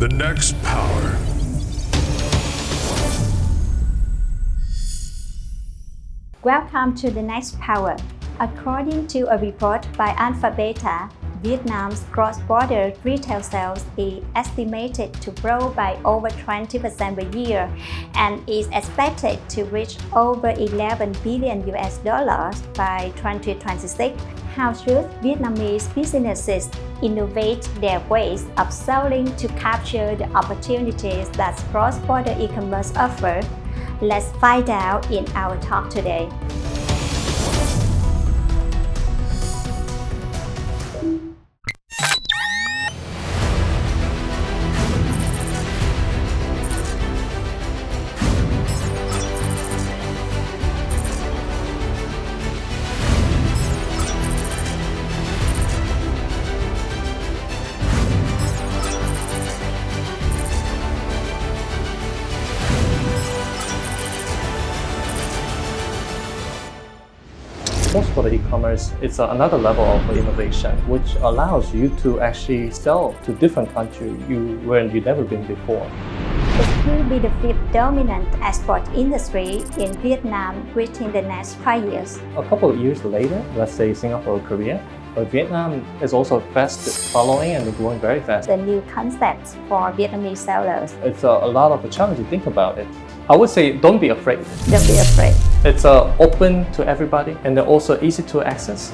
The Next Power. Welcome to The Next Power. According to a report by Alpha Beta, Vietnam's cross-border retail sales is estimated to grow by over 20% per year and is expected to reach over 11 billion US dollars by 2026. How should Vietnamese businesses innovate their ways of selling to capture the opportunities that cross-border e-commerce offers? Let's find out in our talk today. Cross-border e-commerce is another level of innovation, which allows you to actually sell to different countries where you've never been before. It will be the fifth dominant export industry in Vietnam within the next 5 years. A couple of years later, let's say Singapore or Korea, but Vietnam is also fast following and growing very fast. The new concepts for Vietnamese sellers. It's a lot of a challenge to think about it. I would say don't be afraid. Don't be afraid. It's open to everybody and they're also easy to access.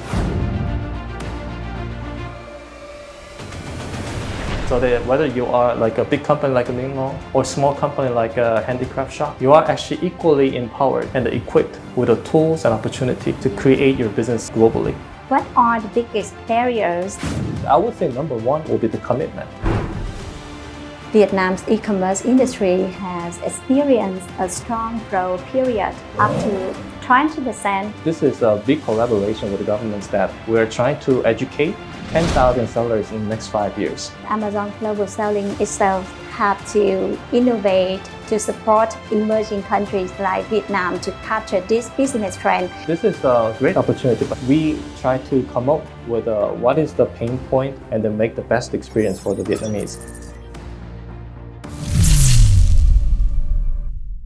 So that whether you are like a big company like a Những or small company like a handicraft shop, you are actually equally empowered and equipped with the tools and opportunity to create your business globally. What are the biggest barriers? I would say number one will be the commitment. Vietnam's e-commerce industry has experienced a strong growth period up to 20%. This is a big collaboration with the governments that we're trying to educate 10,000 sellers in the next 5 years. Amazon Global Selling itself have to innovate to support emerging countries like Vietnam to capture this business trend. This is a great opportunity, but we try to come up with what is the pain point and then make the best experience for the Vietnamese.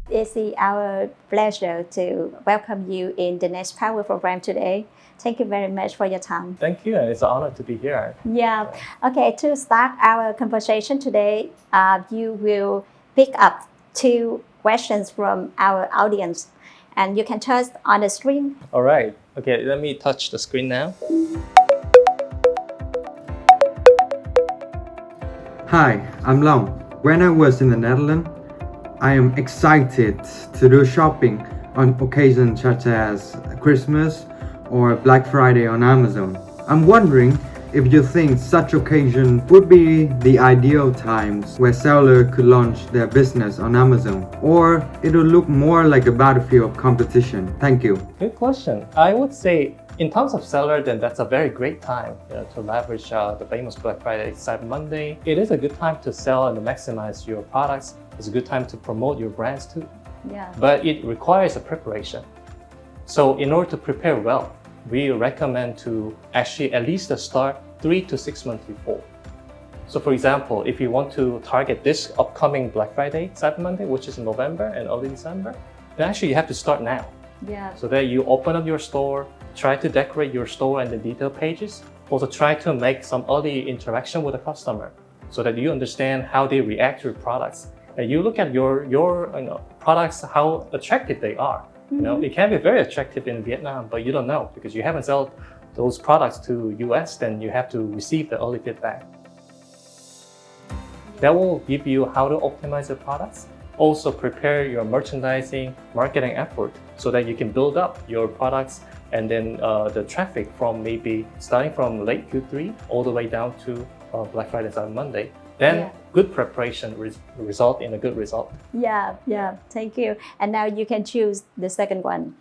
It's our pleasure to welcome you in the Next Power program today. Thank you very much for your time. Thank you, and it's an honor to be here. Yeah. Okay, to start our conversation today, you will pick up 2 questions from our audience, and you can touch on the screen. All right. Okay, let me touch the screen now. Hi, I'm Long. When I was in the Netherlands, I am excited to do shopping on occasions such as Christmas or Black Friday on Amazon. I'm wondering if you think such occasion would be the ideal times where seller could launch their business on Amazon, or it would look more like a battlefield of competition. Thank you. Good question. I would say in terms of seller, then that's a very great time to leverage the famous Black Friday, Cyber Monday. It is a good time to sell and to maximize your products. It's a good time to promote your brands too. Yeah. But it requires a preparation. So in order to prepare well, we recommend to actually at least start 3 to 6 months before. So for example, if you want to target this upcoming Black Friday, Cyber Monday, which is in November and early December, then actually you have to start now. Yeah. So that you open up your store, try to decorate your store and the detail pages. Also try to make some early interaction with the customer so that you understand how they react to your products. And you look at your products, how attractive they are. Mm-hmm. It can be very attractive in Vietnam, but you don't know because you haven't sold those products to US, then you have to receive the early feedback. That will give you how to optimize your products. Also prepare your merchandising, marketing effort so that you can build up your products and then the traffic from maybe starting from late Q3 all the way down to Black Friday, Cyber Monday. Then good preparation result in a good result. Yeah, thank you. And now you can choose the second one.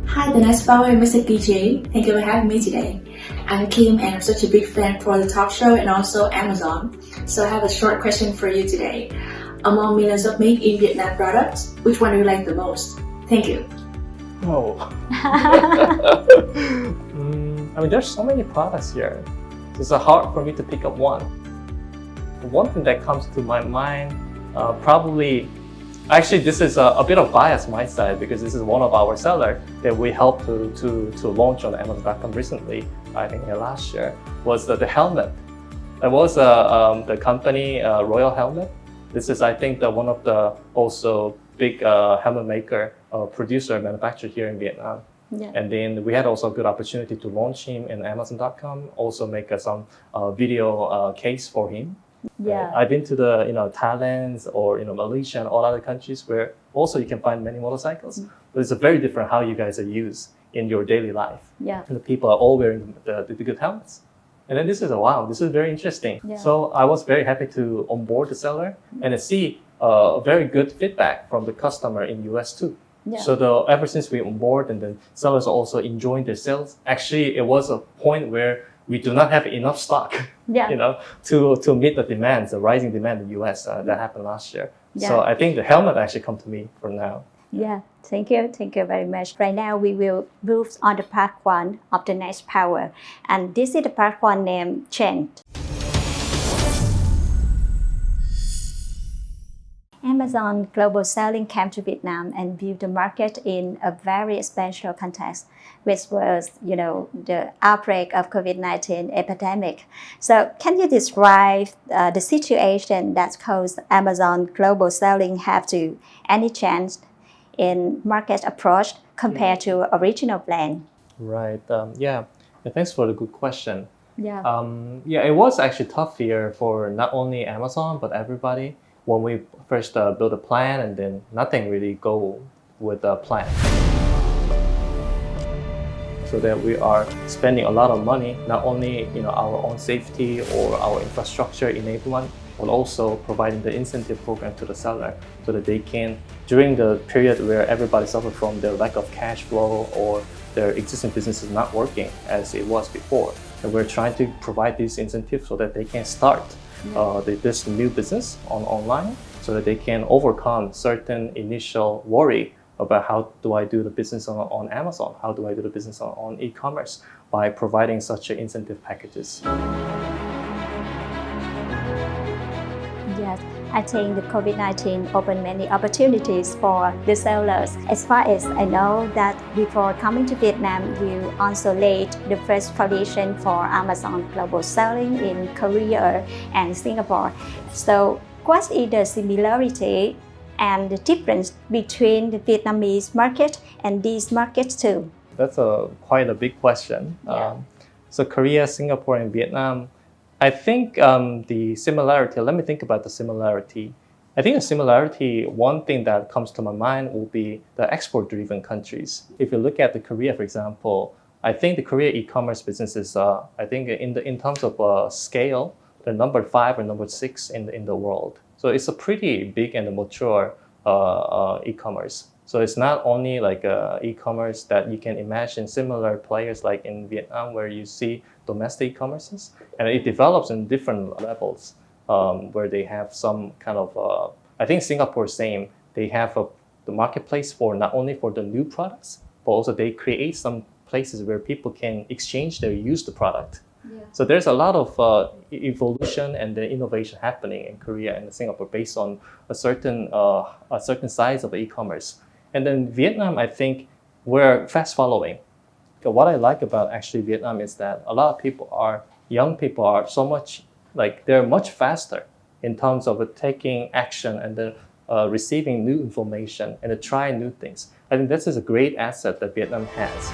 Hi, The Next Power, Mr. DJ. Thank you for having me today. I'm Kim and I'm such a big fan for the talk show and also Amazon. So I have a short question for you today. Among millions of made in Vietnam products, which one do you like the most? Thank you. Oh. I mean, there's so many products here. It's hard for me to pick up one. One thing that comes to my mind, probably, actually this is a bit of bias on my side because this is one of our sellers that we helped to launch on Amazon.com recently, I think last year, was the helmet. That was the company Royal Helmet. This is, I think, one of the also big helmet maker, producer, manufacturer here in Vietnam. Yeah. And then we had also a good opportunity to launch him in Amazon.com, also make some video case for him. Yeah. I've been to the Thailand or Malaysia and all other countries where also you can find many motorcycles, but it's a very different how you guys are used in your daily life. Yeah. And the people are all wearing the good helmets. And then this is wow, this is very interesting. Yeah. So I was very happy to onboard the seller and see very good feedback from the customer in US too. Yeah. So ever since we onboard and then sellers are also enjoying their sales. Actually, it was a point where we do not have enough stock, Yeah. to meet the demands, the rising demand in the US that happened last year. Yeah. So I think the helmet actually come to me for now. Yeah, thank you very much. Right now we will move on to part 1 of the next power, and this is the part 1 named Change. Amazon Global Selling came to Vietnam and viewed the market in a very special context, which was, the outbreak of COVID-19 epidemic. So can you describe the situation that caused Amazon Global Selling have to any change in market approach compared to original plan? Right. Yeah. Thanks for the good question. Yeah. It was actually tough year for not only Amazon but everybody when we first built a plan and then nothing really go with the plan. So that we are spending a lot of money, not only our own safety or our infrastructure enablement, but also providing the incentive program to the seller so that they can, during the period where everybody suffered from their lack of cash flow or their existing business is not working as it was before. And we're trying to provide these incentives so that they can start this new business online so that they can overcome certain initial worry about how do I do the business on Amazon? How do I do the business on e-commerce by providing such incentive packages? Yes, I think the COVID-19 opened many opportunities for the sellers. As far as I know that before coming to Vietnam, you also laid the first foundation for Amazon Global Selling in Korea and Singapore. So what is the similarity and the difference between the Vietnamese market and these markets too? That's quite a big question. Yeah. So Korea, Singapore, and Vietnam, I think the similarity, let me think about the similarity. I think the similarity, one thing that comes to my mind will be the export-driven countries. If you look at the Korea, for example, I think the Korea e-commerce business is, I think in terms of scale, they're number 5 or number 6 in the world. So it's a pretty big and mature e-commerce. So it's not only like e-commerce that you can imagine similar players like in Vietnam where you see domestic e-commerces, and it develops in different levels where they have some kind of, I think Singapore same, they have the marketplace for not only for the new products, but also they create some places where people can exchange their used product. Yeah. So there's a lot of evolution and the innovation happening in Korea and Singapore based on a certain size of e-commerce. And then Vietnam, I think we're fast following. What I like about actually Vietnam is that a lot of young people are so much, like they're much faster in terms of taking action and then receiving new information and trying new things. I think this is a great asset that Vietnam has.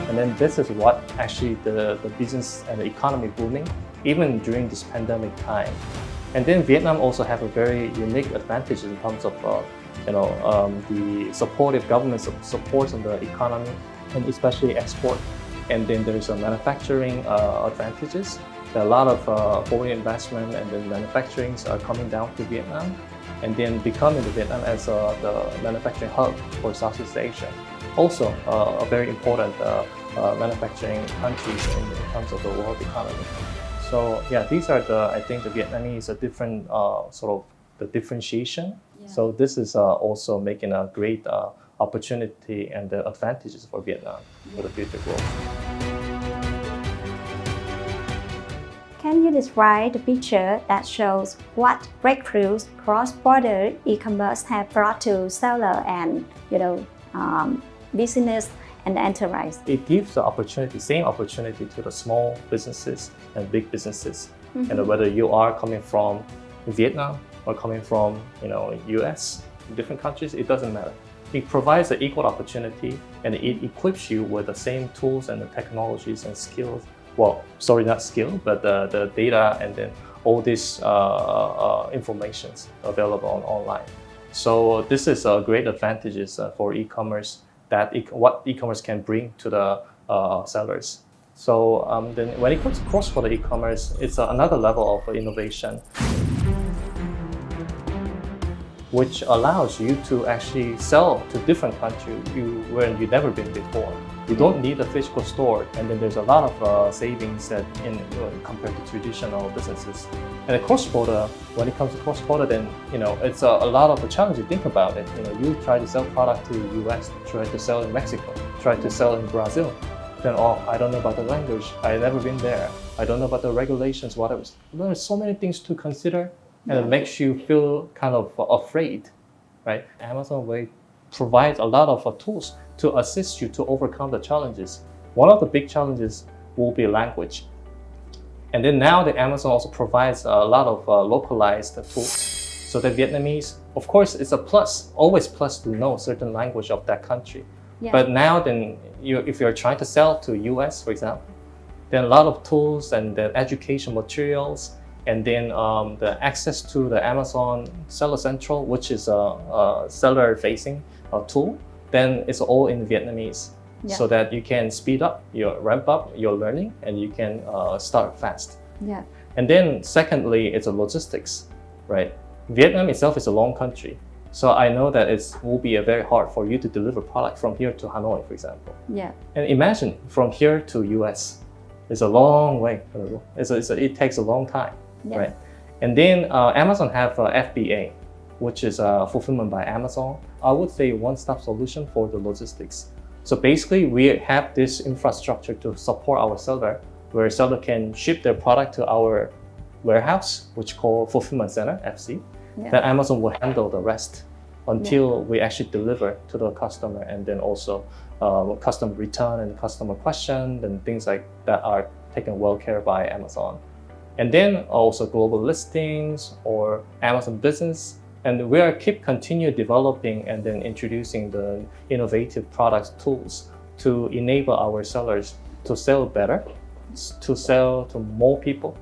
And then this is what actually the business and the economy booming, even during this pandemic time. And then Vietnam also have a very unique advantage in terms of the supportive government supports on the economy and especially export. And then there's a manufacturing advantages. There are a lot of foreign investment and then manufacturing are coming down to Vietnam and then becoming the Vietnam as the manufacturing hub for Southeast Asia. Also a very important manufacturing countries in terms of the world economy. So yeah, these are I think the Vietnamese are different sort of the differentiation. Yeah. So this is also making a great opportunity and the advantages for Vietnam for the future growth. Can you describe the picture that shows what breakthroughs cross-border e-commerce have brought to seller and business and enterprise? It gives the opportunity, same opportunity to the small businesses and big businesses. And whether you are coming from Vietnam or coming from US, different countries, it doesn't matter. It provides an equal opportunity and it equips you with the same tools and the technologies and skills. Well, sorry, not skill, but the data and then all these informations available online. So this is a great advantages for e-commerce that what e-commerce can bring to the sellers. So then when it comes to cross-border e-commerce, it's another level of innovation, which allows you to actually sell to different countries where you've never been before. You don't need a physical store, and then there's a lot of savings compared to traditional businesses. And the cross-border, when it comes to cross-border, then it's a lot of a challenge. You think about it. You try to sell product to the US, try to sell in Mexico, try to sell in Brazil. Then I don't know about the language. I've never been there. I don't know about the regulations. Whatever. There's so many things to consider, and it makes you feel kind of afraid, right? Amazon Way provides a lot of tools to assist you to overcome the challenges. One of the big challenges will be language. And then now the Amazon also provides a lot of localized tools. So the Vietnamese, of course, it's a plus, always plus to know certain language of that country. Yeah. But now then, if you're trying to sell to US, for example, then a lot of tools and the education materials, and then the access to the Amazon Seller Central, which is a seller-facing tool, then it's all in Vietnamese, so that you can speed up, ramp up your learning, and you can start fast. Yeah. And then secondly, it's a logistics, right? Vietnam itself is a long country. So I know that it will be very hard for you to deliver product from here to Hanoi, for example. Yeah. And imagine from here to US, it's a long way. It takes a long time, right? And then Amazon have FBA, which is fulfillment by Amazon. I would say one-stop solution for the logistics. So basically, we have this infrastructure to support our seller, where seller can ship their product to our warehouse, which called fulfillment center, FC. Then Amazon will handle the rest until we actually deliver to the customer, and then also customer return and customer question and things like that are taken well care by Amazon. And then also global listings or Amazon Business. And we are continue developing and then introducing the innovative products tools to enable our sellers to sell better, to sell to more people,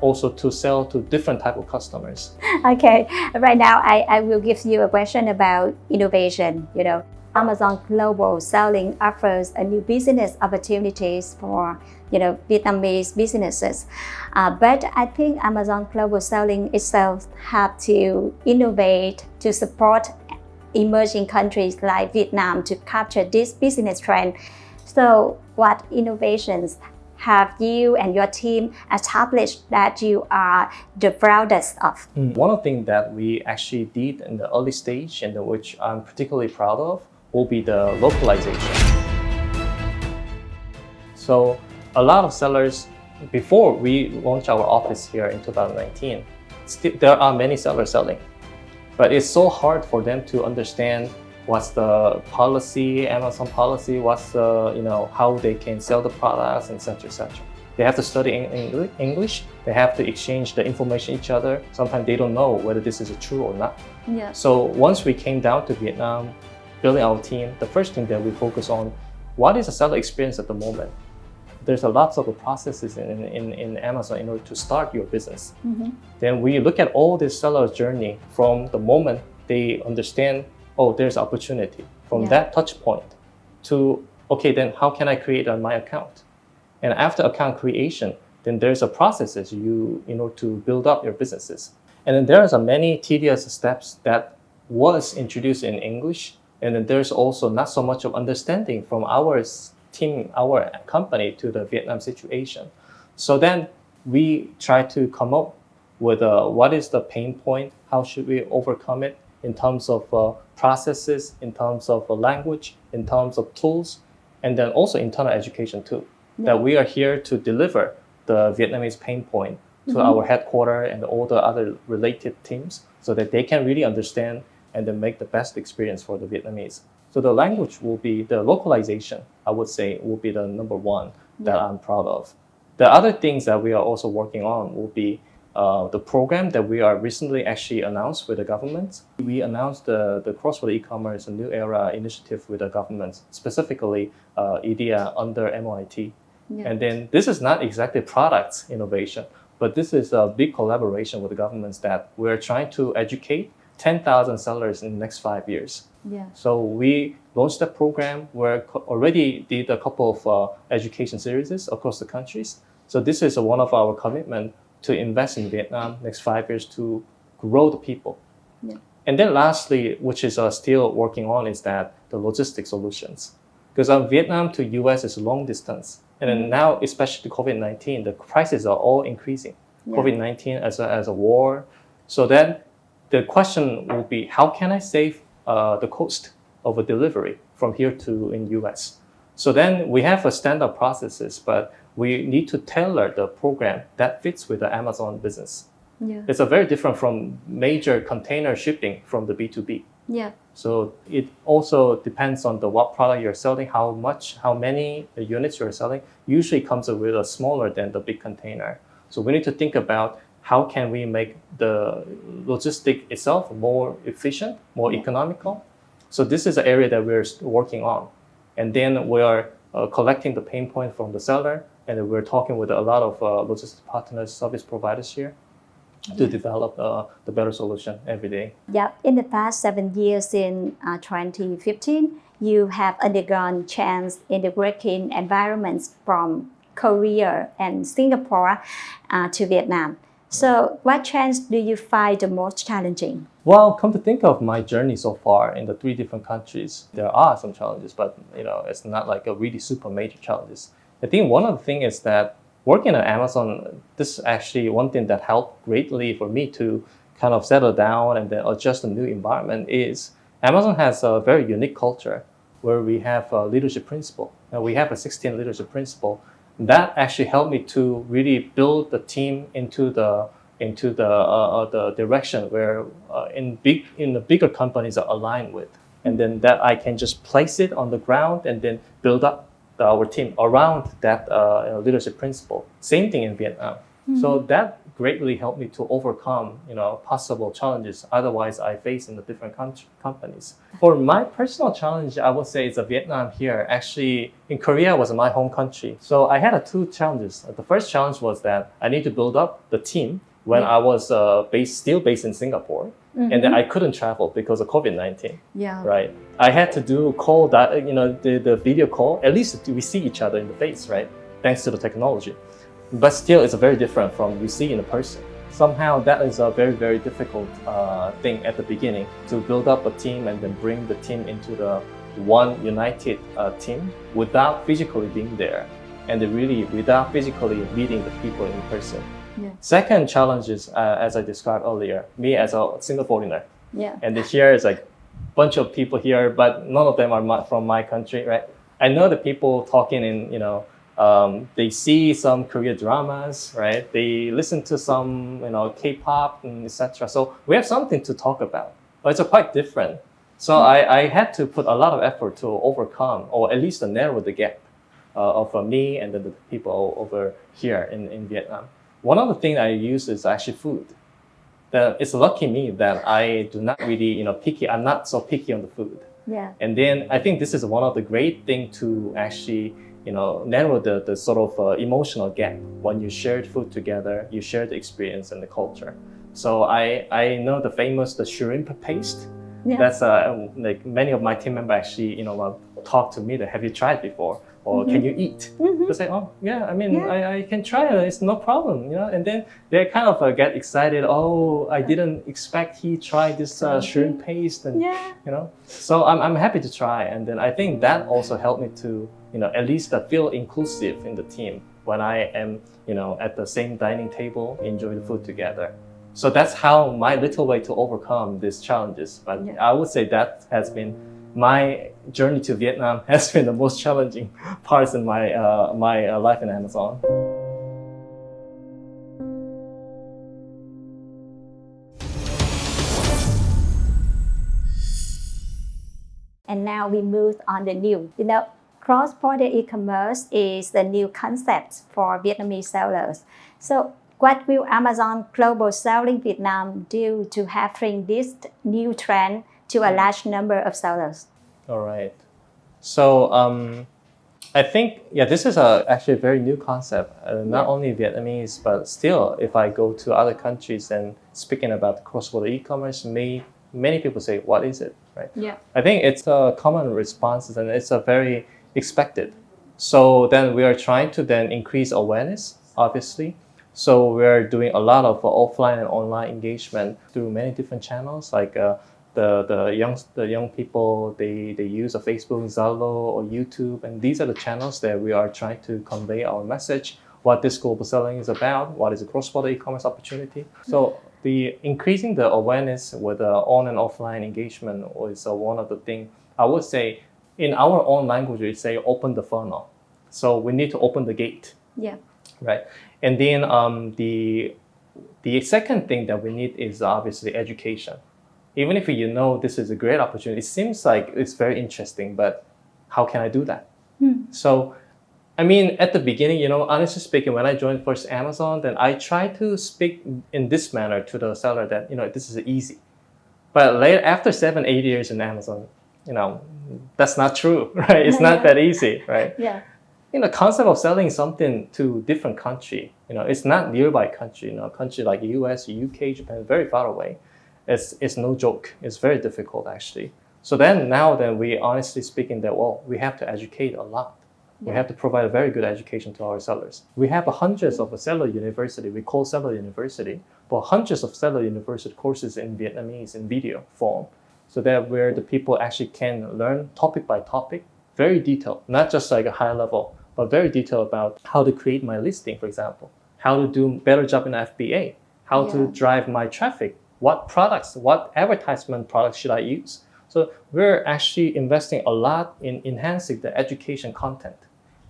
also to sell to different type of customers. Okay, right now I will give you a question about innovation. Amazon Global Selling offers a new business opportunities for Vietnamese businesses. But I think Amazon Global Selling itself have to innovate to support emerging countries like Vietnam to capture this business trend. So what innovations have you and your team established that you are the proudest of? One of the things that we actually did in the early stage, and which I'm particularly proud of, will be the localization. So a lot of sellers, before we launched our office here in 2019, there are many sellers selling, but it's so hard for them to understand what's the policy, Amazon policy, what's the, how they can sell the products, etc., etc. They have to study English. They have to exchange the information each other. Sometimes they don't know whether this is true or not. Yeah. So once we came down to Vietnam, building our team, the first thing that we focus on, what is the seller experience at the moment? There's a lot of processes in Amazon in order to start your business. Mm-hmm. Then we look at all this seller's journey from the moment they understand, oh, there's opportunity. From that touch point to, okay, then how can I create my account? And after account creation, then there's a processes in order to build up your businesses. And then there's many tedious steps that was introduced in English. And then there's also not so much of understanding from our team, our company to the Vietnam situation. So then we try to come up with what is the pain point, how should we overcome it, in terms of processes, in terms of language, in terms of tools, and then also internal education too. That we are here to deliver the Vietnamese pain point to our headquarters and all the other related teams so that they can really understand and then make the best experience for the Vietnamese. So the language will be, the localization, I would say, will be the number one that I'm proud of. The other things that we are also working on will be the program that we are recently actually announced with the government. We announced the cross-border e-commerce, a new era initiative with the government, specifically IDEA under MOIT. And then this is not exactly product innovation, but this is a big collaboration with the governments that we're trying to educate 10,000 sellers in the next 5 years. So we launched that program. We already did a couple of education series across the countries. So this is one of our commitment to invest in Vietnam next 5 years to grow the people. And then lastly, which is still working on, is that the logistic solutions. Because Vietnam to US is long distance. And then now, especially COVID-19, the prices are all increasing. COVID-19 as a war. So then the question will be, how can I save the cost of a delivery from here to in US? So then we have a standard processes, but we need to tailor the program that fits with the Amazon business. It's a very different from major container shipping from the B2B. So it also depends on what product you're selling, how many units you're selling. Usually comes with a smaller than the big container. So we need to think about how can we make the logistic itself more efficient, more economical. So this is an area that we're working on. And then we are collecting the pain point from the seller, and we're talking with a lot of logistics partners, service providers here to develop the better solution every day. In the past 7 years in 2015, you have undergone change in the working environments from Korea and Singapore to Vietnam. So what change do you find the most challenging? Well, come to think of my journey so far in the 3 different countries, there are some challenges, but it's not like a really super major challenges. I think one of the things is that working at Amazon, this is actually one thing that helped greatly for me to kind of settle down and then adjust a new environment is Amazon has a very unique culture where we have a leadership principle. And we have a 16 leadership principle. That actually helped me to really build the team into the direction where in the bigger companies are aligned with, and then that I can just place it on the ground and then build up our team around that leadership principle. Same thing in Vietnam. So that greatly helped me to overcome possible challenges otherwise I face in the different companies. For my personal challenge, I would say it's Vietnam here. Actually, in Korea was my home country. So I had 2 challenges. The first challenge was that I need to build up the team when I was still based in Singapore. And then I couldn't travel because of COVID-19. Right. I had to do call that, the video call. At least we see each other in the face, right? Thanks to the technology. But still, it's very different from you see in a person. Somehow that is a very, very difficult thing at the beginning to build up a team and then bring the team into the one united team without physically being there and really without physically meeting the people in person. Second challenge is, as I described earlier, me as a single foreigner. And here is like a bunch of people here, but none of them are from my country, right? I know the people talking in, they see some Korean dramas, right? They listen to some, K-pop and etc. So we have something to talk about, but it's quite different. So I had to put a lot of effort to overcome, or at least to narrow the gap of me and the people over here in Vietnam. One of the things I use is actually food. It's lucky me that I do not really, picky. I'm not so picky on the food. And then I think this is one of the great things to actually, narrow the sort of emotional gap when you share food together, you share the experience and the culture. So I know the famous shrimp paste. That's like many of my team members actually, talk to me that have you tried before? Or can you eat? They say, oh yeah, I can try it. It's no problem, And then they kind of get excited. Oh, I didn't expect he tried this shrimp paste, and So I'm happy to try. And then I think that also helped me to at least feel inclusive in the team when I am at the same dining table, enjoy the food together. So that's how my little way to overcome these challenges. But Yeah. I would say that has been my journey to Vietnam has been the most challenging parts in my life in Amazon. And now we move on the new. Cross-border e-commerce is the new concept for Vietnamese sellers. So what will Amazon Global Selling Vietnam do to have bring this new trend to a large number of sellers? All right. So I think, this is actually a very new concept. Not only Vietnamese, but still, if I go to other countries and speaking about cross-border e-commerce, many people say, what is it, right? Yeah. I think it's a common response and it's a very expected. So then we are trying to then increase awareness, obviously. So we're doing a lot of offline and online engagement through many different channels, like the young people, they use a Facebook, Zalo, or YouTube, and these are the channels that we are trying to convey our message, what this global selling is about, what is a cross-border e-commerce opportunity. So the increasing the awareness with on and offline engagement is one of the things. I would say in our own language, we say open the funnel. So we need to open the gate. Yeah. Right. And then the second thing that we need is obviously education. Even if you know this is a great opportunity, it seems like it's very interesting, but how can I do that? So, I mean, at the beginning, honestly speaking, when I joined first Amazon, then I tried to speak in this manner to the seller that, this is easy. But later, after 7-8 years in Amazon, that's not true, right? It's not that easy, right? Yeah. The concept of selling something to different country, it's not nearby country, country like US, UK, Japan, very far away. It's no joke. It's very difficult, actually. So then we honestly speaking that, we have to educate a lot. We have to provide a very good education to our sellers. We have hundreds of a seller university. We call seller university, but hundreds of seller university courses in Vietnamese in video form. So that where the people actually can learn topic by topic, very detailed, not just like a high level, but very detailed about how to create my listing, for example, how to do better job in FBA, how to drive my traffic, what products, what advertisement products should I use. So we're actually investing a lot in enhancing the education content.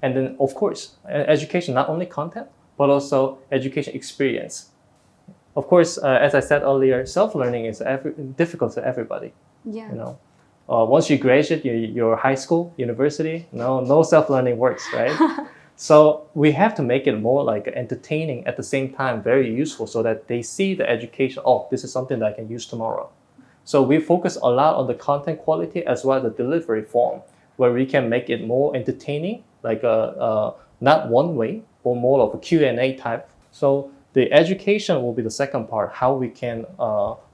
And then, of course, education, not only content, but also education experience. Of course, as I said earlier, self-learning is difficult to everybody. Yeah. Once you graduate your high school, university, no self-learning works, right? So we have to make it more like entertaining at the same time, very useful, so that they see the education. Oh, this is something that I can use tomorrow. So we focus a lot on the content quality as well as the delivery form, where we can make it more entertaining, like not one way, but more of a Q&A type. So the education will be the second part, how we can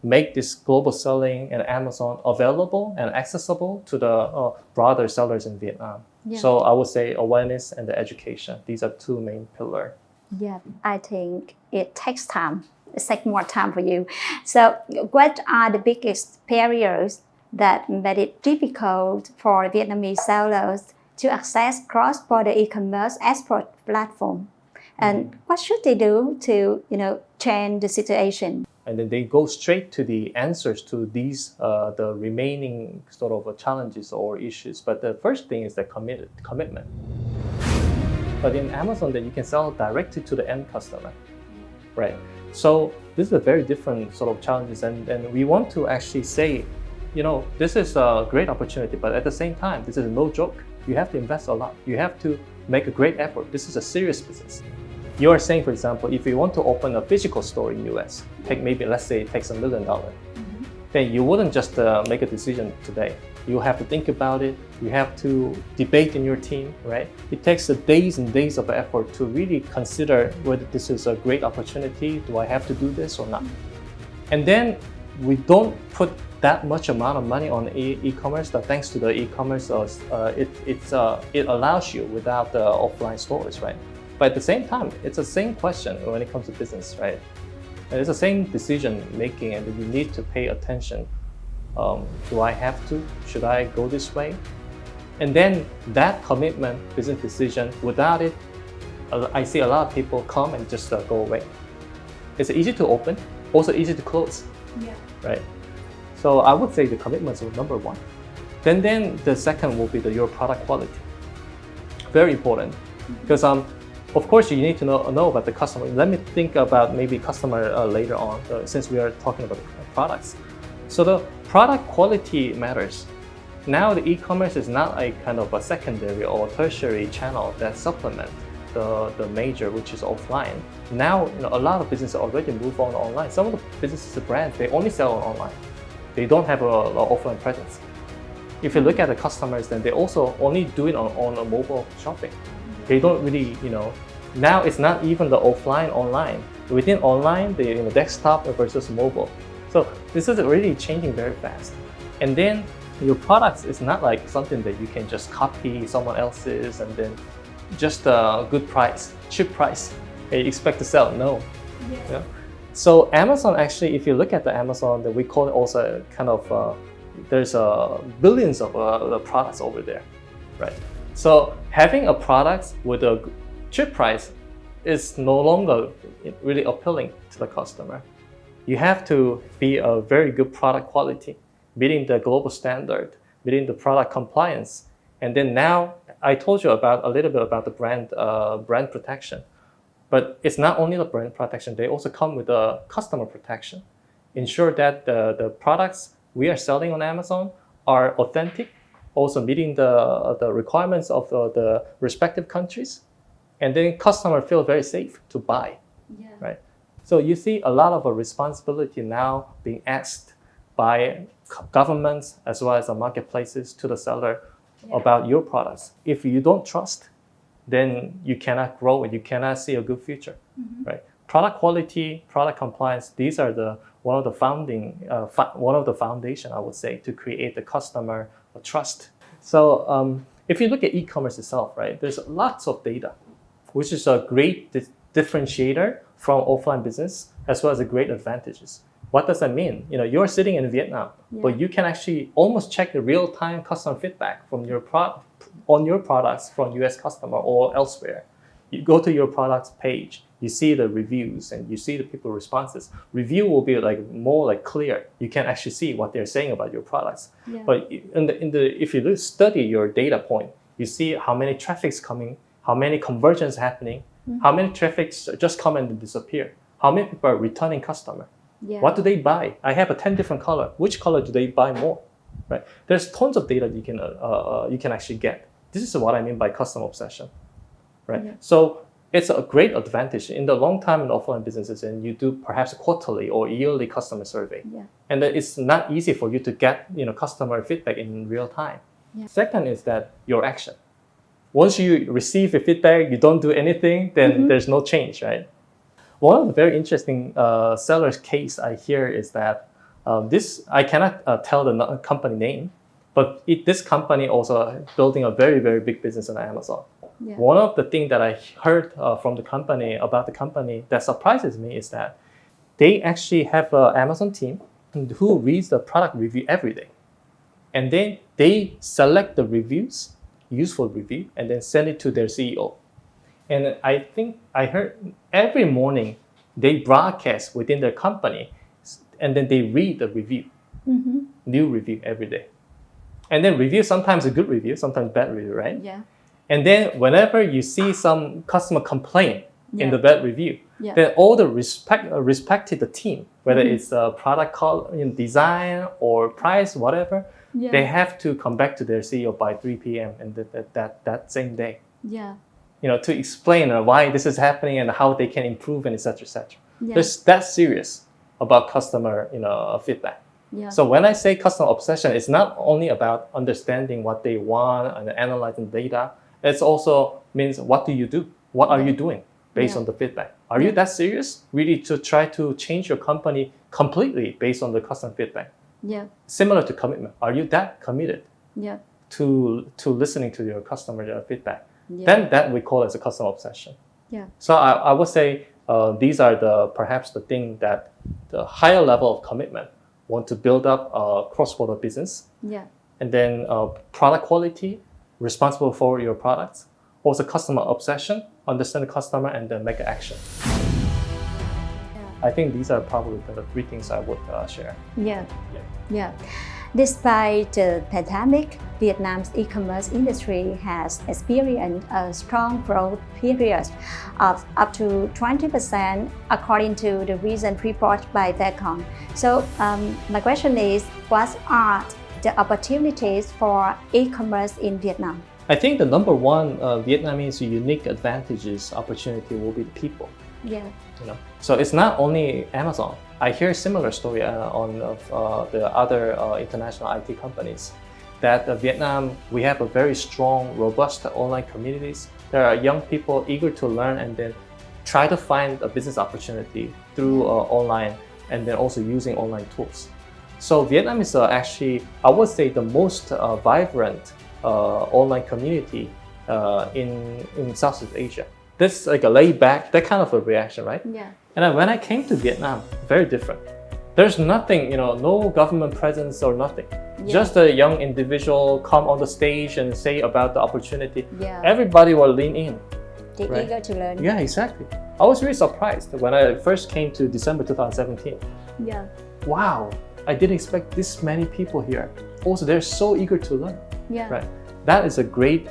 make this global selling and Amazon available and accessible to the broader sellers in Vietnam. Yeah. So I would say awareness and the education. These are two main pillars. Yeah, I think it takes time. It takes more time for you. So what are the biggest barriers that made it difficult for Vietnamese sellers to access cross-border e-commerce export platform? And what should they do to, change the situation? And then they go straight to the answers to these, the remaining sort of challenges or issues. But the first thing is the commitment. But in Amazon, then you can sell directly to the end customer, right? So this is a very different sort of challenges. And we want to actually say, this is a great opportunity, but at the same time, this is no joke. You have to invest a lot. You have to make a great effort. This is a serious business. You are saying, for example, if you want to open a physical store in US, let's say it takes $1 million, then you wouldn't just make a decision today. You have to think about it. You have to debate in your team, right? It takes days and days of effort to really consider whether this is a great opportunity. Do I have to do this or not? And then we don't put that much amount of money on e-commerce. That thanks to the e-commerce, it allows you without the offline stores, right? But at the same time, it's the same question when it comes to business, right? And it's the same decision making, and you need to pay attention. Do I have to? Should I go this way? And then that commitment, business decision, without it, I see a lot of people come and just go away. It's easy to open, also easy to close, Yeah. right? So I would say the commitments are number one. Then the second will be your product quality. Very important, because of course you need to know about the customer. Let me think about maybe customer later on, since we are talking about the products. So the product quality matters. Now the e-commerce is not a kind of a secondary or tertiary channel that supplement the major, which is offline. Now, a lot of businesses already move on online. Some of the businesses, the brands, they only sell online. They don't have an offline presence. If you look at the customers, then they also only do it on a mobile shopping. They don't really, now it's not even the offline online. Within online, the desktop versus mobile. So this is really changing very fast. And then your products is not like something that you can just copy someone else's and then just a good price, cheap price, and you expect to sell. No. Yeah. So Amazon, actually, if you look at the Amazon, that we call it also kind of, there's billions of products over there, right? So having a product with a cheap price is no longer really appealing to the customer. You have to be a very good product quality, meeting the global standard, meeting the product compliance. And then now, I told you a little bit about the brand protection. But it's not only the brand protection, they also come with the customer protection. Ensure that the products we are selling on Amazon are authentic, also meeting the requirements of the respective countries. And then customers feel very safe to buy, right? So you see a lot of a responsibility now being asked by governments as well as the marketplaces to the seller about your products. If you don't trust, then you cannot grow and you cannot see a good future, right? Product quality, product compliance, these are one of the foundation, I would say, to create the customer trust. So if you look at e-commerce itself, right, there's lots of data, which is a great differentiator from offline business, as well as a great advantages. What does that mean? You're sitting in Vietnam, but you can actually almost check the real-time customer feedback from on your products from US customer or elsewhere. You go to your products page, you see the reviews and you see the people responses. Review will be more clear. You can actually see what they're saying about your products. But if you study your data point, you see how many traffic's coming, how many conversions happening, how many traffics just come and disappear, how many people are returning customer. What do they buy? I have 10 different color. Which color do they buy more? Right? There's tons of data you can actually get. This is what I mean by customer obsession, right? So it's a great advantage in the long time in offline businesses, and you do perhaps a quarterly or yearly customer survey, and that it's not easy for you to get customer feedback in real time. Second is that your action. Once you receive the feedback, you don't do anything, then there's no change, right? One of the very interesting seller's case I hear is that I cannot tell the company name, but this company also building a very, very big business on Amazon. One of the things that I heard from the company about the company that surprises me is that they actually have an Amazon team who reads the product review every day. And then they select the reviews, useful review, and then send it to their CEO. And I think I heard every morning they broadcast within their company, and then they read the review, new review every day. And then review, sometimes a good review, sometimes bad review, right? And then whenever you see some customer complaint in the bad review, then all the respected team, whether it's a product design or price, whatever, they have to come back to their CEO by 3 p.m. and that same day. To explain why this is happening and how they can improve and etc. etc. They're that serious about customer feedback. So when I say customer obsession, it's not only about understanding what they want and analyzing data. It also means what do you do? What are you doing based on the feedback? Are you that serious really to try to change your company completely based on the customer feedback? Similar to commitment. Are you that committed to listening to your customer feedback? Then that we call as a customer obsession. So I would say these are perhaps the thing that the higher level of commitment want to build up a cross-border business. And then product quality, responsible for your products. Also customer obsession, understand the customer and then make an action. I think these are probably the three things I would share. Yeah. Despite the pandemic, Vietnam's e-commerce industry has experienced a strong growth period of up to 20% according to the recent report by Vietcom. So my question is, what are the opportunities for e-commerce in Vietnam? I think the number one Vietnamese unique advantages opportunity will be the people. Yeah. So it's not only Amazon. I hear similar story on the other international IT companies that Vietnam, we have a very strong, robust online communities. There are young people eager to learn and then try to find a business opportunity through online and then also using online tools. So Vietnam is actually, I would say, the most vibrant online community in Southeast Asia. This like a laid back, that kind of a reaction, right? Yeah. And then when I came to Vietnam, very different. There's nothing, no government presence or nothing. Yeah. Just a young individual come on the stage and say about the opportunity. Yeah. Everybody will lean in. They're right? eager to learn. Yeah, exactly. I was really surprised when I first came to December 2017. Yeah. Wow, I didn't expect this many people here. Also, they're so eager to learn. Yeah. Right. That is a great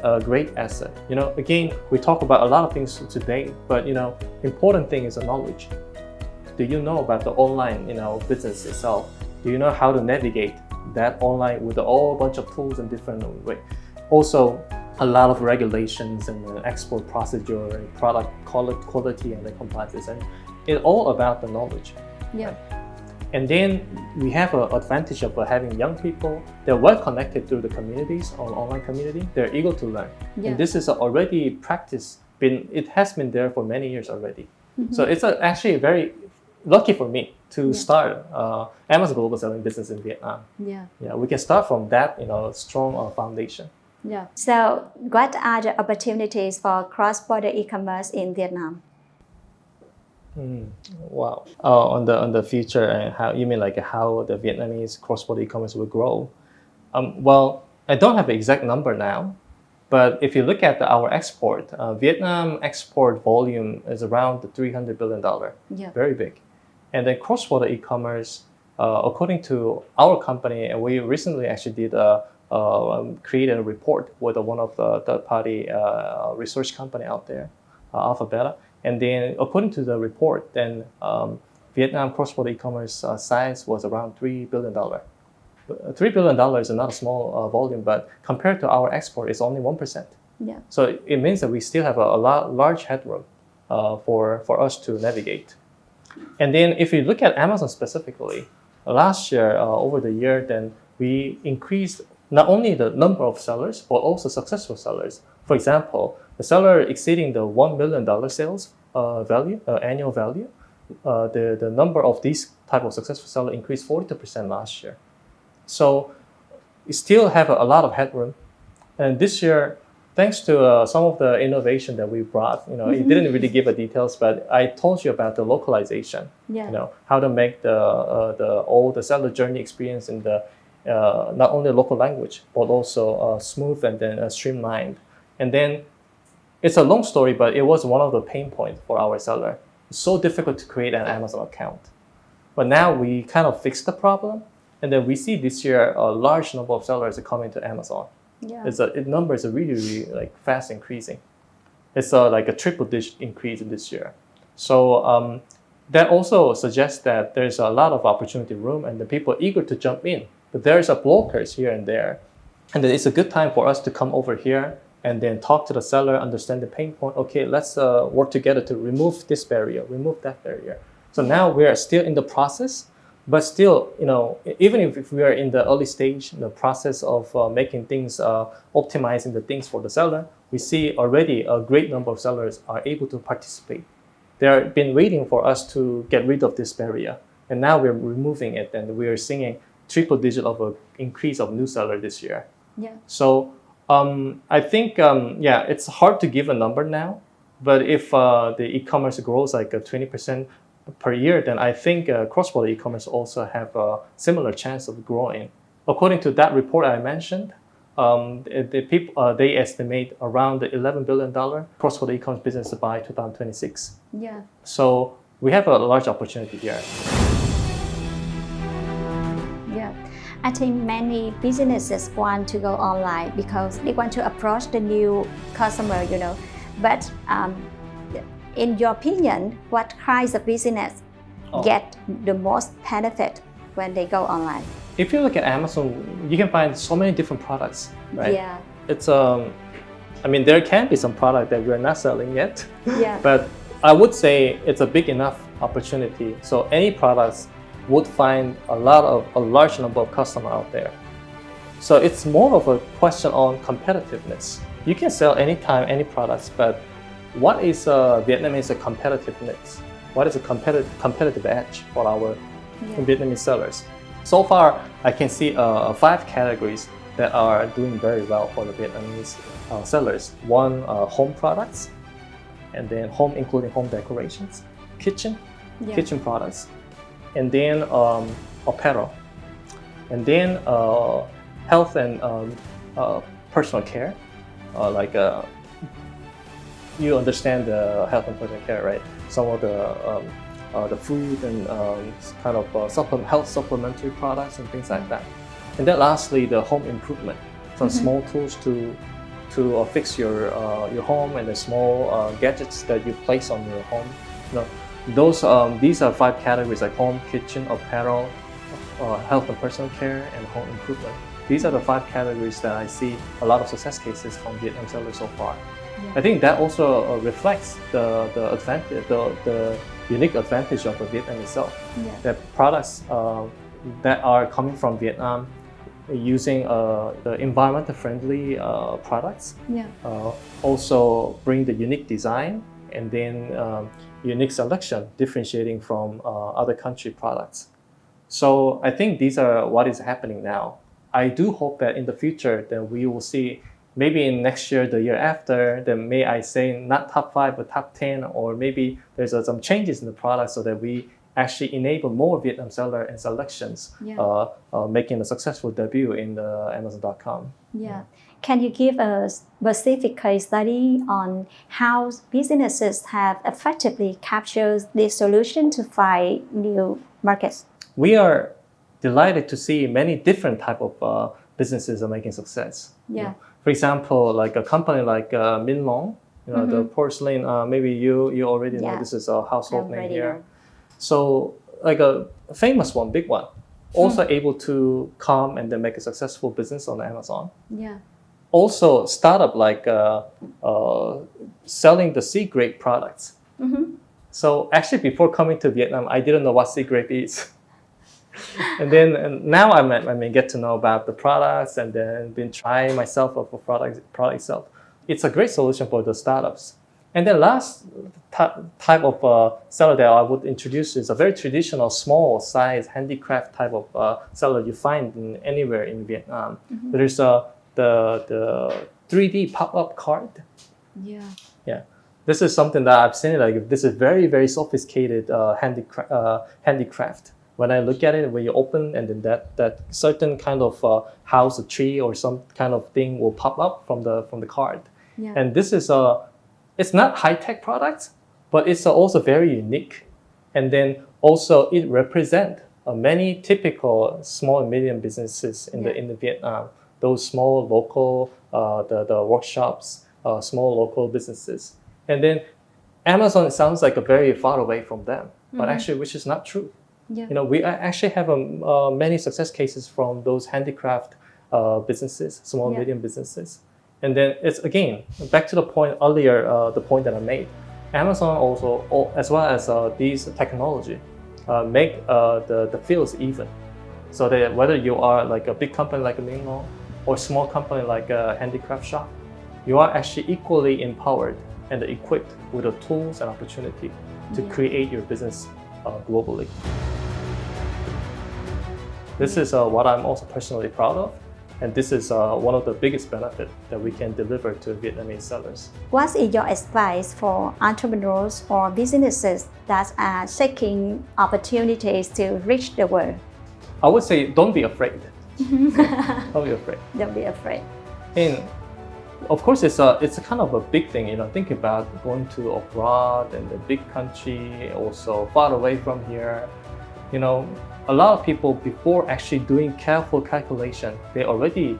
asset. Again, we talk about a lot of things today, but important thing is the knowledge. Do you know about the online, business itself? Do you know how to navigate that online with a whole bunch of tools in different way? Also, a lot of regulations and export procedure and product quality and the compliances, and it's all about the knowledge. Yeah. Right? And then we have an advantage of having young people. They're well connected through the communities, or online community. They're eager to learn. Yeah. And this is already practice. It has been there for many years already. Mm-hmm. So it's actually very lucky for me to start Amazon Global Selling business in Vietnam. Yeah. Yeah, we can start from that, strong foundation. Yeah. So what are the opportunities for cross-border e-commerce in Vietnam? Wow. On the future, and how you mean like how the Vietnamese cross-border e-commerce will grow? Well, I don't have an exact number now, but if you look at our export, Vietnam export volume is around $300 billion. Yeah. Very big. And then cross-border e-commerce, according to our company, and we recently actually did created a report with one of the third-party research company out there, Alphabeta. And then, according to the report, then Vietnam cross-border e-commerce size was around $3 billion. $3 billion is not a small volume, but compared to our export, it's only 1%. Yeah. So it means that we still have a large headroom for us to navigate. And then, if you look at Amazon specifically, last year, over the year, then we increased not only the number of sellers, but also successful sellers. For example, the seller exceeding the $1 million sales value, annual value, the number of these type of successful sellers increased 42% last year. So we still have a lot of headroom. And this year, thanks to some of the innovation that we brought, it didn't really give the details, but I told you about the localization. Yeah. How to make all the seller journey experience in the not only local language, but also smooth and then streamlined. And then it's a long story, but it was one of the pain points for our seller. It's so difficult to create an Amazon account. But now we kind of fixed the problem. And then we see this year a large number of sellers are coming to Amazon. Yeah. The numbers are really like fast increasing. It's like a triple-digit increase in this year. So that also suggests that there's a lot of opportunity room and the people are eager to jump in. But there's a blockers here and there. And then it's a good time for us to come over here and then talk to the seller, understand the pain point. Okay, let's work together to remove this barrier, remove that barrier. So now we are still in the process, but still, even if we are in the early stage, in the process of making things, optimizing the things for the seller, we see already a great number of sellers are able to participate. They've been waiting for us to get rid of this barrier. And now we're removing it, and we are seeing triple digit of an increase of new seller this year. Yeah. So I think, it's hard to give a number now, but if the e-commerce grows like 20% per year, then I think cross-border e-commerce also have a similar chance of growing. According to that report I mentioned, they estimate around the $11 billion cross-border e-commerce business by 2026. Yeah. So we have a large opportunity here. Yeah, I think many businesses want to go online because they want to approach the new customer, But in your opinion, what kinds of business get the most benefit when they go online? If you look at Amazon, you can find so many different products, right? Yeah. It's there can be some product that we're not selling yet, Yeah. but I would say it's a big enough opportunity. So any products would find a large number of customers out there. So it's more of a question on competitiveness. You can sell anytime, any products, but what is Vietnamese competitiveness? What is a competitive edge for our Vietnamese sellers? So far, I can see 5 categories that are doing very well for the Vietnamese sellers. One, home products, and then home, including home decorations, kitchen products, and then apparel, and then health and personal care, you understand the health and personal care, right? Some of the food and health supplementary products and things like that. And then lastly, the home improvement, some small tools to fix your home, and the small gadgets that you place on your home. These are 5 categories, like home, kitchen, apparel, health and personal care, and home improvement. These are the 5 categories that I see a lot of success cases from Vietnam sellers so far. Yeah. I think that also reflects the advantage, the unique advantage of the Vietnam itself. Yeah. That products that are coming from Vietnam using the environmental friendly products also bring the unique design, and then unique selection differentiating from other country products. So I think these are what is happening now. I do hope that in the future that we will see, maybe in next year, the year after, then may I say not top 5 but top 10, or maybe there's some changes in the product so that we actually enable more Vietnam seller and selections, making a successful debut in the Amazon.com. Yeah. Can you give a specific case study on how businesses have effectively captured this solution to find new markets? We are delighted to see many different type of businesses are making success. Yeah. For example, like a company like Minh, the porcelain. Maybe you already know this is a household name here. So like a famous one, big one, also able to come and then make a successful business on Amazon. Yeah. Also, startup like selling the sea grape products. So actually, before coming to Vietnam, I didn't know what sea grape is. and now I get to know about the products, and then been trying myself of the product itself. It's a great solution for the startups. And then last type of seller that I would introduce is a very traditional, small size handicraft type of seller you find anywhere in Vietnam. There's the 3D pop-up card. Yeah. This is something that I've seen. Like, this is very, very sophisticated handicraft. When I look at it, when you open, and then that certain kind of house, a tree, or some kind of thing will pop up from the card. Yeah. And this is it's not high-tech products, but it's also very unique. And then also it represents many typical small and medium businesses in the Vietnam. Those small local the workshops, small local businesses. And then Amazon sounds like a very far away from them, but actually, which is not true. Yeah. We actually have many success cases from those handicraft businesses, small medium businesses. And then it's, again, back to the point earlier, the point that I made. Amazon also, as well as these technology, make the fields even. So that whether you are like a big company like a Minh or small company like a handicraft shop, you are actually equally empowered and equipped with the tools and opportunity to create your business globally. This is what I'm also personally proud of. And this is one of the biggest benefits that we can deliver to Vietnamese sellers. What is your advice for entrepreneurs or businesses that are seeking opportunities to reach the world? I would say, don't be afraid. Don't be afraid. Don't be afraid. And of course, it's a kind of a big thing. Think about going to abroad and a big country, also far away from here. A lot of people, before actually doing careful calculation, they're already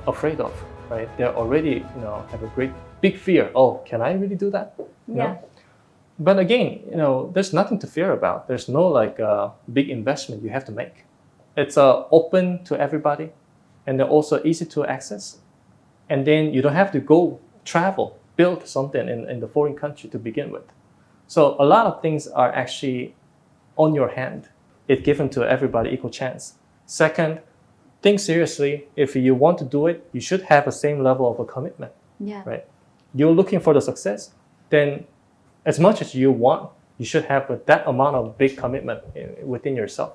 afraid of, right? They're already, have a great big fear. Oh, can I really do that? But again, there's nothing to fear about. There's no big investment you have to make. It's open to everybody, and they're also easy to access. And then you don't have to go travel, build something in the foreign country to begin with. So a lot of things are actually on your hand. It's given to everybody equal chance. Second, think seriously. If you want to do it, you should have the same level of a commitment. Right? You're looking for the success, then as much as you want, you should have that amount of big commitment within yourself.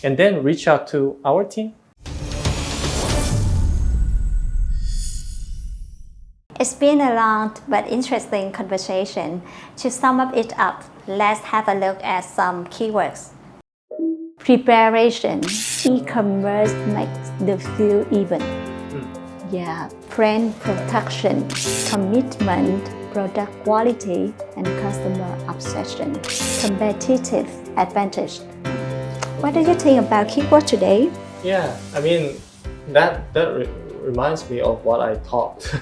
And then reach out to our team. It's been a long but interesting conversation. To sum it up, let's have a look at some keywords. Preparation. E-commerce makes the field even. Brand protection, commitment, product quality, and customer obsession. Competitive advantage. What do you think about keyword today? Yeah, I mean, that reminds me of what I taught.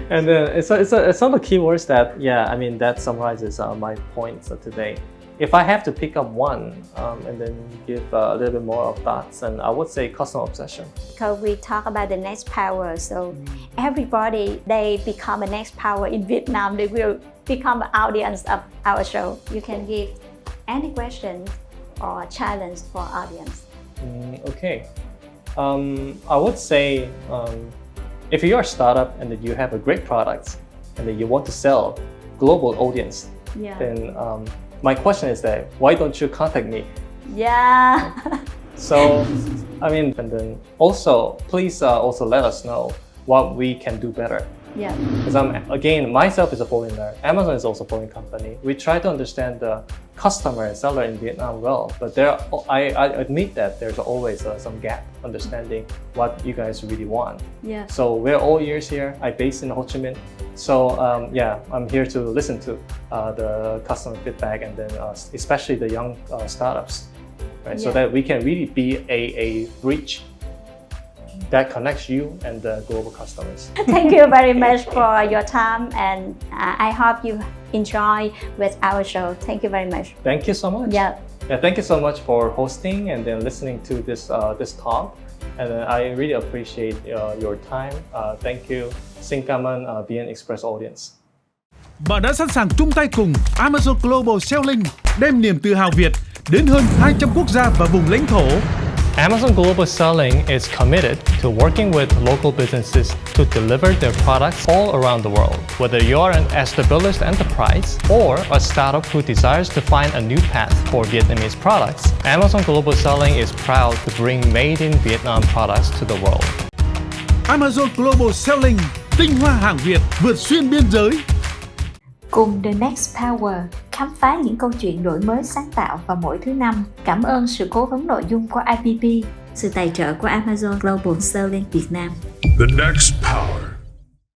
And then it's some of the keywords that summarizes my points of today. If I have to pick up one and then give a little bit more of thoughts, and I would say customer obsession. Because we talk about the next power, so everybody, they become a next power in Vietnam, they will become an audience of our show. You can give any questions or challenge for audience. Okay. I would say if you're a startup and that you have a great product and that you want to sell global audience, then my question is that why don't you contact me? So, and then also please also let us know what we can do better. Because myself is a foreigner. Amazon is also a foreign company. We try to understand the customer and seller in Vietnam well, but I admit that there's always some gap understanding what you guys really want. So we're all ears here. I'm based in Ho Chi Minh. So I'm here to listen to the customer feedback, and then especially the young startups, right? So that we can really be a bridge that connects you and the global customers. Thank you very much for your time, and I hope you enjoy with our show. Thank you very much. Thank you so much. Thank you so much for hosting and then listening to this talk. And I really appreciate your time. Thank you. Xin cảm ơn biên Express audience. Bạn đã sẵn sàng chung tay cùng Amazon Global Selling đem niềm tự hào Việt đến hơn 200 quốc gia và vùng lãnh thổ. Amazon Global Selling is committed to working with local businesses to deliver their products all around the world. Whether you are an established enterprise or a startup who desires to find a new path for Vietnamese products, Amazon Global Selling is proud to bring made in Vietnam products to the world. Amazon Global Selling, tinh hoa hàng Việt vượt xuyên biên giới. Cùng The Next Power, khám phá những câu chuyện đổi mới sáng tạo vào mỗi thứ năm. Cảm ơn sự cố vấn nội dung của IBP, sự tài trợ của Amazon Global Selling Việt Nam. The Next